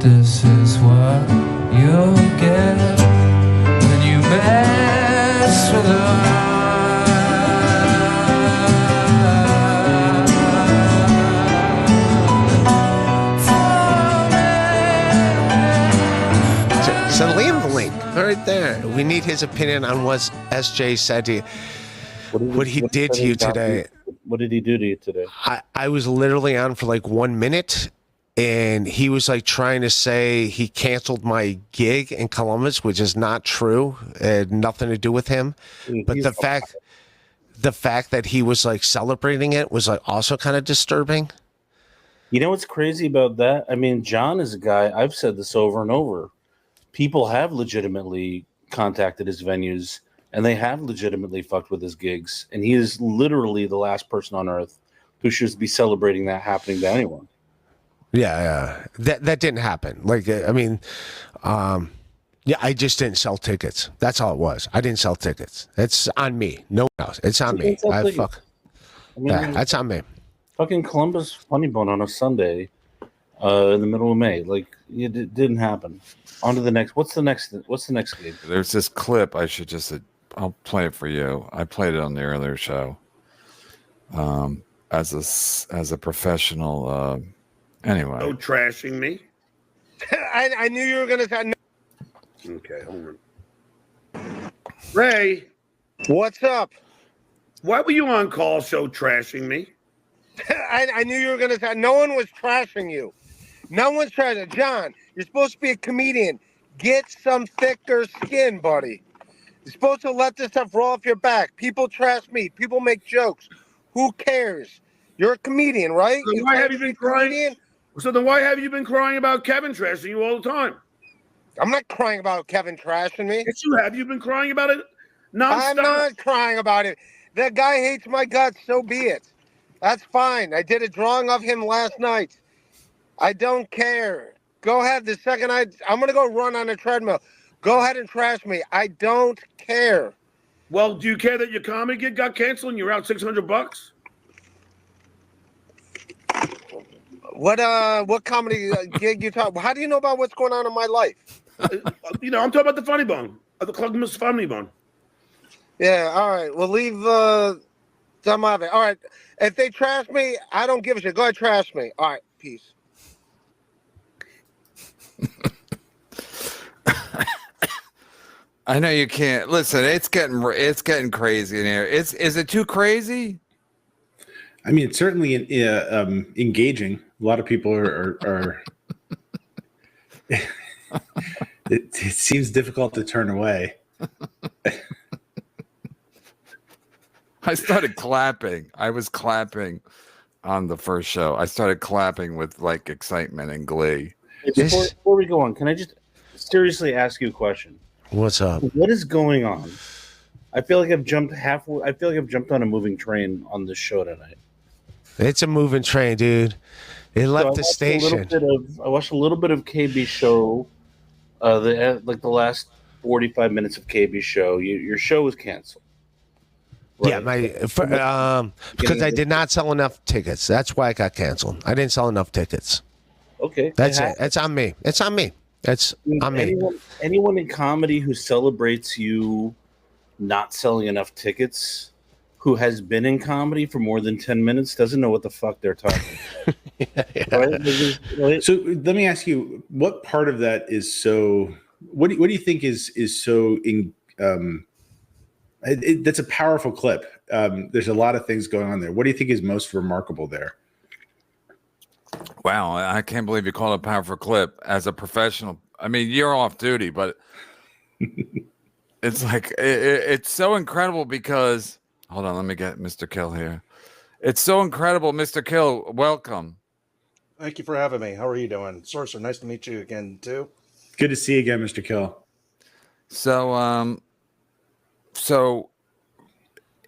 This is what you'll get when you mess with us. So leave the link right there. We need his opinion on what SJ said to you. What he did to you today. What did he do to you today? I was literally on for like 1 minute, and he was like trying to say he canceled my gig in Columbus, which is not true. It had nothing to do with him. But the fact that he was like celebrating it was like also kind of disturbing. You know what's crazy about that? I mean, John is a guy, I've said this over and over. People have legitimately contacted his venues, and they have legitimately fucked with his gigs. And he is literally the last person on earth who should be celebrating that happening to anyone. Yeah. That didn't happen. Like, I mean, yeah, I just didn't sell tickets. That's all it was. I didn't sell tickets. It's on me. No one else. It's on me. That's on me. Fucking Columbus Funny Bone on a Sunday in the middle of May. Like, it didn't happen. On to the next. What's the next gig? There's this clip. I'll play it for you. I played it on the earlier show. As a professional. Anyway. Oh, trashing me. I knew you were gonna say. No. Okay, hold on. Ray, What's up? why were you on call show trashing me? I knew you were gonna say. No one was trashing you. No one's trashing. John, you're supposed to be a comedian. Get some thicker skin, buddy. You're supposed to let this stuff roll off your back. People trash me. People make jokes. Who cares? You're a comedian, right? So why have you been crying? So then why have you been crying about Kevin trashing you all the time? I'm not crying about Kevin trashing me. Yes, you have. You've been crying about it nonstop. I'm not crying about it. That guy hates my guts, so be it. That's fine. I did a drawing of him last night. I don't care. Go ahead. The second I'm going to go run on a treadmill. Go ahead and trash me. I don't care. Well, do you care that your comedy gig got canceled and you're out $600? What comedy gig you talking? How do you know about what's going on in my life? I'm talking about the Funny Bone, the Clubmas Funny Bone. Yeah, all right. We'll leave some of it. All right. If they trash me, I don't give a shit. Go ahead, trash me. All right, peace. I know you can't listen. It's getting crazy in here. Is it too crazy? I mean, it's certainly engaging. A lot of people are it seems difficult to turn away. I started clapping. I was clapping on the first show. I started clapping with like excitement and glee. Before we go on, can I just seriously ask you a question? What's up? What is going on? I feel like I've jumped halfway. I feel like I've jumped on a moving train on this show tonight. It's a moving train, dude. It left the station. I watched a little bit of KB's show. The last 45 minutes of KB's show. Your show was canceled. Right? Yeah, because I did not sell enough tickets. That's why I got canceled. I didn't sell enough tickets. Okay, that's it. It's on me. It's on me. It's on me. Anyone in comedy who celebrates you not selling enough tickets, who has been in comedy for more than 10 minutes, doesn't know what the fuck they're talking about. Yeah. Right? So let me ask you, what part of that is so? What do you think is so? That's a powerful clip. There's a lot of things going on there. What do you think is most remarkable there? Wow, I can't believe you call it a powerful clip as a professional. I mean, you're off duty, but it's like it's so incredible because hold on, let me get Mr. Kill here. It's so incredible, Mr. Kill. Welcome. Thank you for having me. How are you doing? Sorcerer, nice to meet you again, too. Good to see you again, Mr. Kill. So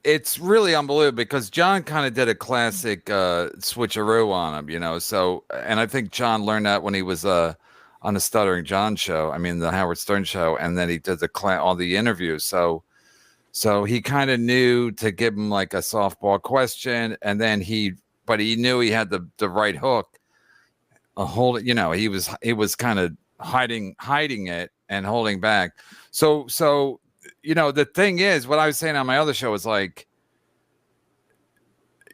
it's really unbelievable because John kind of did a classic switcheroo on him, So, and I think John learned that when he was on the Stuttering John show. I mean, the Howard Stern show, and then he did all the interviews. So he kind of knew to give him like a softball question, and then he knew he had the right hook. a hold. You know, he was kind of hiding it and holding back. So you know, the thing is, what I was saying on my other show is like,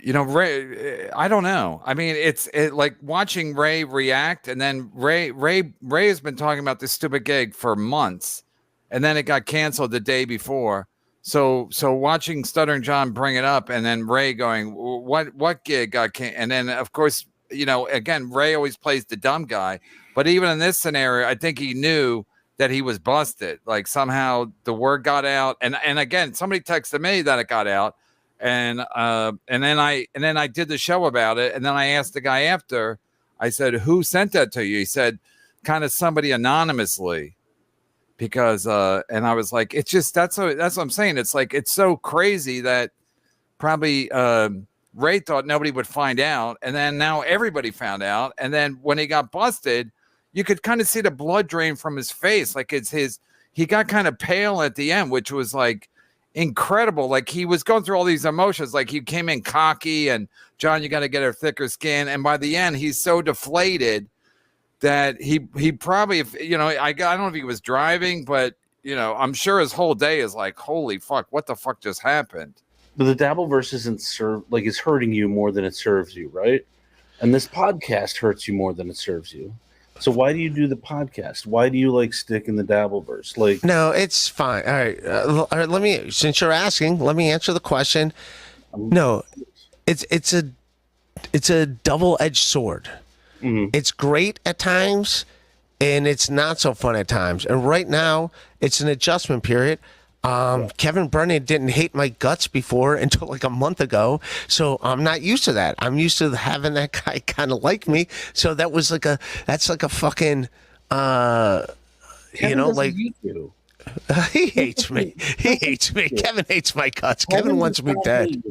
you know, Ray, I don't know. I mean, it's like watching Ray react, and then Ray has been talking about this stupid gig for months, and then it got canceled the day before. So watching Stuttering John bring it up, and then Ray going, what gig got canceled? And then, of course, you know, again, Ray always plays the dumb guy. But even in this scenario, I think he knew that he was busted. Like somehow the word got out. And again, somebody texted me that it got out. And then I did the show about it. And then I asked the guy after, I said, who sent that to you? He said, kind of somebody anonymously. Because and I was like, it's just that's what I'm saying. It's like it's so crazy that probably Ray thought nobody would find out, and then now everybody found out. And then when he got busted, you could kind of see the blood drain from his face. Like he got kind of pale at the end, which was like incredible. Like he was going through all these emotions. Like he came in cocky and John, you got to get a thicker skin. And by the end, he's so deflated that he probably, you know, I don't know if he was driving, but you know, I'm sure his whole day is like, holy fuck, what the fuck just happened? But the Dabbleverse it's hurting you more than it serves you, right? And this podcast hurts you more than it serves you. So why do you do the podcast? Why do you like stick in the Dabbleverse? Like, no, it's fine. All right, let me. Since you're asking, let me answer the question. No, it's a double-edged sword. Mm-hmm. It's great at times, and it's not so fun at times. And right now, it's an adjustment period. Kevin Brennan didn't hate my guts before until like a month ago, so I'm not used to that. I'm used to having that guy kind of like me. So that's like a fucking, Kevin, you know, like. Hate you. He hates me. He hates me. Kevin hates my guts. Kevin wants me dead.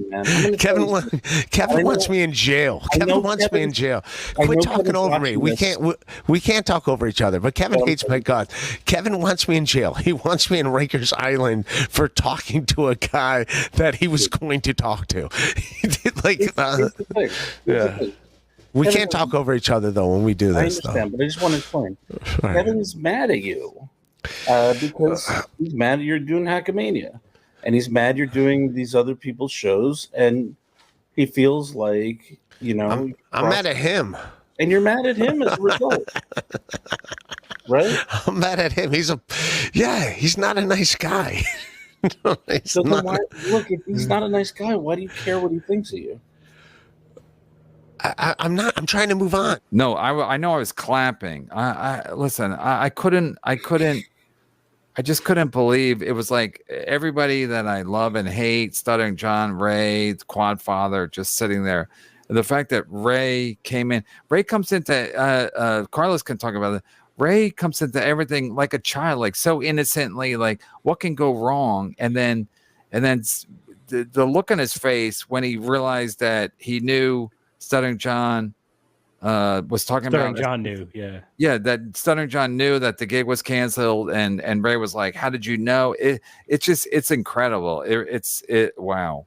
Kevin wants me in jail. Kevin wants me in jail. Quit talking over me. We can't talk over each other. But Kevin hates my guts. Kevin wants me in jail. He wants me in Rikers Island for talking to a guy that he was going to talk to. Yeah. We can't talk over each other though when we do this. I understand, but I just want to explain. Kevin's mad at you. Because he's mad you're doing Hackamania, and he's mad you're doing these other people's shows, and he feels like, you know, I'm mad at him, and you're mad at him as a result, right? I'm mad at him. He's not a nice guy. So then look, if he's not a nice guy, why do you care what he thinks of you? I'm not. I'm trying to move on. No, I know I was clapping. Listen. I couldn't. I just couldn't believe it was like everybody that I love and hate, Stuttering John, Ray, Quad Father, just sitting there. And the fact that Ray came in, Ray comes into, Carlos can talk about it. Ray comes into everything like a child, like so innocently, like what can go wrong? And then the look on his face when he realized that he knew Stuttering John was talking Stuttering about John knew, yeah, that Stuttering John knew that the gig was canceled, and Ray was like, "How did you know?" It's incredible. Wow.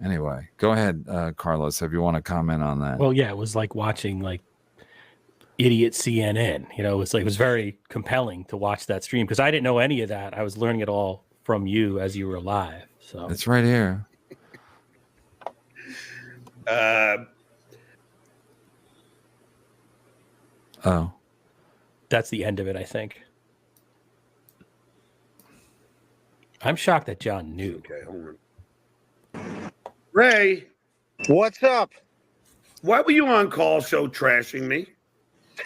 Anyway, go ahead, Carlos, if you want to comment on that. Well, yeah, it was like watching like idiot CNN. You know, it was very compelling to watch that stream because I didn't know any of that. I was learning it all from you as you were live. So it's right here. Oh, that's the end of it, I think. I'm shocked that John knew. Okay, hold on. Ray, What's up? why were you on call show trashing me?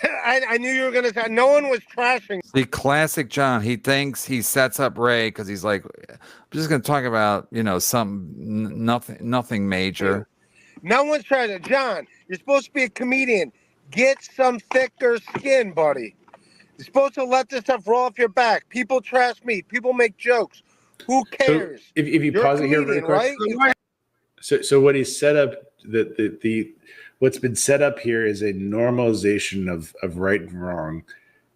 I knew you were going to say no one was trashing. the classic John. He thinks he sets up Ray because he's like, I'm just going to talk about, you know, nothing major. No one's trying to. John, you're supposed to be a comedian. Get some thicker skin, buddy. You're supposed to let this stuff roll off your back. People trash me. People make jokes. Who cares? So if you You're pause a it here comedian, really quick. right? So what is set up, what's been set up here is a normalization of right and wrong.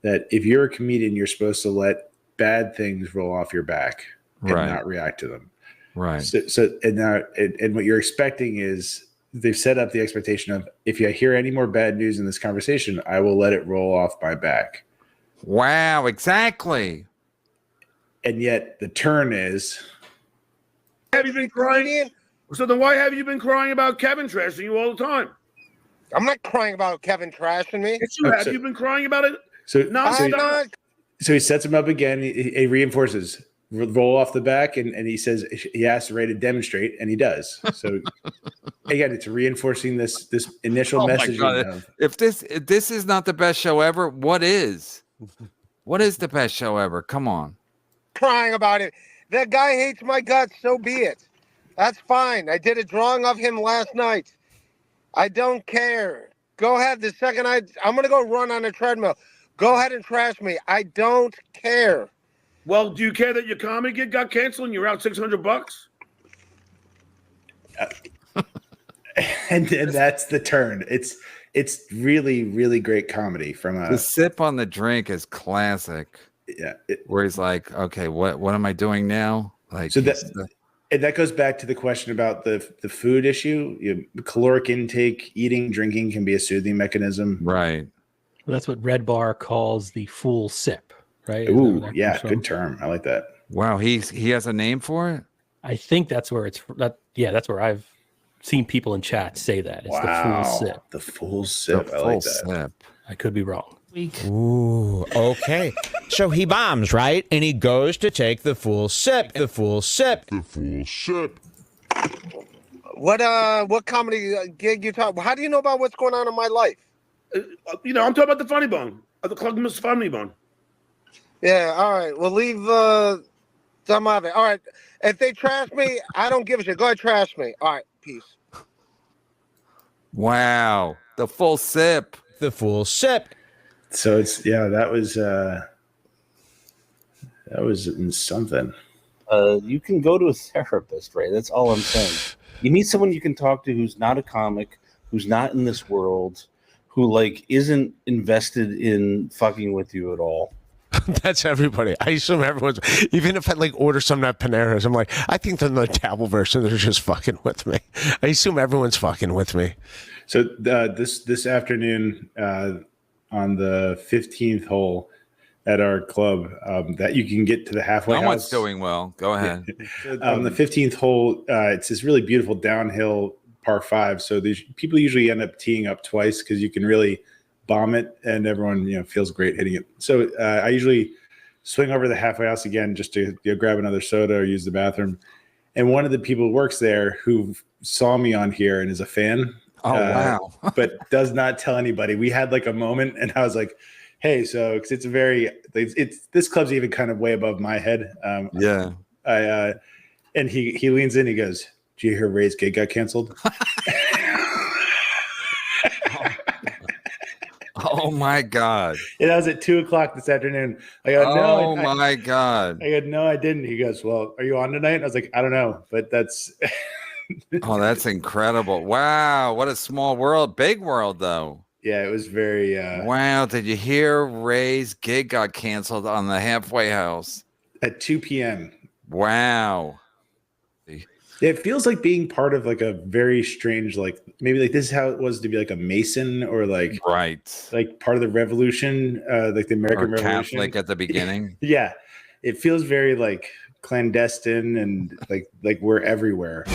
That if you're a comedian, you're supposed to let bad things roll off your back and Right. not react to them. Right. So and what you're expecting is they've set up the expectation of, if you hear any more bad news in this conversation, I will let it roll off my back. Wow, exactly. And yet the turn is, Have you been crying? So then why have you been crying about Kevin trashing you all the time? I'm not crying about Kevin trashing me. Yes, you have. You've been crying about it. so nonstop. So he sets him up again. He reinforces, roll off the back, and he says he asks Ray to demonstrate, and he does. So again, it's reinforcing this initial messaging of, if this is not the best show ever, what is? What is the best show ever? Come on. Crying about it. That guy hates my guts, so be it. That's fine. I did a drawing of him last night. I don't care. Go ahead. The second I'm going to go run on a treadmill. Go ahead and trash me. I don't care. Well, do you care that your comedy gig got canceled and you're out $600? and that's the turn. It's really, really great comedy from The sip on the drink is classic. Yeah. Where he's like, okay, what am I doing now? Like, so that goes back to the question about the food issue. Caloric intake, eating, drinking can be a soothing mechanism. Right. Well, that's what Red Bar calls the full sip, right? Ooh, yeah, good term. I like that. Wow, he has a name for it? I think that's where that's where I've seen people in chat say that. It's the full sip. The full sip. The I full like that. sip. I could be wrong. Ooh, okay. So he bombs, right? And he goes to take the full sip. The full sip. The full sip. What comedy gig you talk? How do you know about what's going on in my life? I'm talking about the Funny Bone. The Club Miss Funny Bone. Yeah, all right. We'll leave some of it. All right. If they trash me, I don't give a shit. Go ahead, trash me. All right, peace. Wow. The full sip. The full sip. So that was in something. You can go to a therapist, right? That's all I'm saying. You need someone you can talk to who's not a comic, who's not in this world, who isn't invested in fucking with you at all. That's everybody. I assume everyone's, even if I order something at Panera's, I'm like, I think they're the dabble version. They're just fucking with me. I assume everyone's fucking with me. So this afternoon on the 15th hole at our club, that you can get to the halfway house. No one's doing well. Go ahead. On the 15th hole, it's this really beautiful downhill par 5. So these people usually end up teeing up twice because you can really bomb it, and everyone feels great hitting it. So I usually swing over the halfway house again just to grab another soda or use the bathroom. And one of the people who works there who saw me on here and is a fan. Oh, wow. But does not tell anybody. We had a moment, and I was like, hey, so because it's this club's even kind of way above my head. Yeah. And he leans in, he goes, "Do you hear Ray's gig got canceled?" Oh my God. And I was at 2:00 this afternoon. I go, no. Oh my God. I go, no, I didn't. He goes, well, are you on tonight? I was like, I don't know, but that's. Oh, that's incredible. Wow. What a small world. Big world, though. Yeah, it was very. Wow. Did you hear Ray's gig got canceled on the halfway house? At 2 p.m. Wow. It feels like being part of a very strange, maybe this is how it was to be a Mason or right, part of the Revolution, the American Revolution. Catholic at the beginning. Yeah, it feels very clandestine and like we're everywhere.